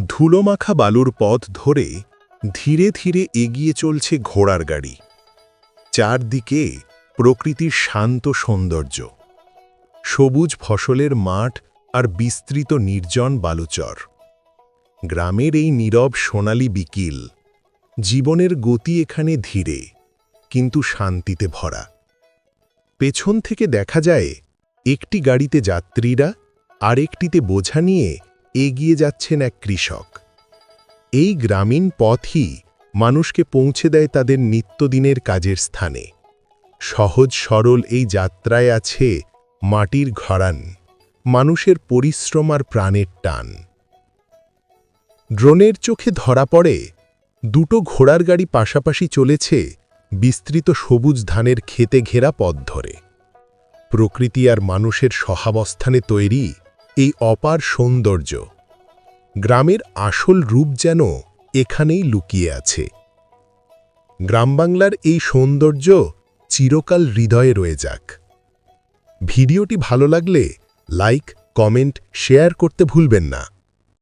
ধুলোমাখা বালুর পথ ধরে ধীরে ধীরে এগিয়ে চলছে ঘোড়ার গাড়ি। চারদিকে প্রকৃতির শান্ত সৌন্দর্য, সবুজ ফসলের মাঠ আর বিস্তৃত নির্জন বালুচর। গ্রামের এই নীরব সোনালি বিকিল, জীবনের গতি এখানে ধীরে কিন্তু শান্তিতে ভরা। পেছন থেকে দেখা যায় একটি গাড়িতে যাত্রীরা, আরেকটিতে বোঝা নিয়ে এগিয়ে যাচ্ছেন এক কৃষক। এই গ্রামীণ পথই মানুষকে পৌঁছে দেয় তাদের নিত্যদিনের কাজের স্থানে। সহজ সরল এই যাত্রায় আছে মাটির ঘরাণ, মানুষের পরিশ্রম আর প্রাণের টান। ড্রোনের চোখে ধরা পড়ে দুটো ঘোড়ার গাড়ি পাশাপাশি চলেছে বিস্তৃত সবুজ ধানের ক্ষেতে ঘেরা পথ ধরে। প্রকৃতি আর মানুষের সহাবস্থানে তৈরি এই অপার সৌন্দর্য, গ্রামের আসল রূপ যেন এখানেই লুকিয়ে আছে। গ্রামবাংলার এই সৌন্দর্য চিরকাল হৃদয়ে রয়ে যাক। ভিডিওটি ভালো লাগলে লাইক, কমেন্ট, শেয়ার করতে ভুলবেন না।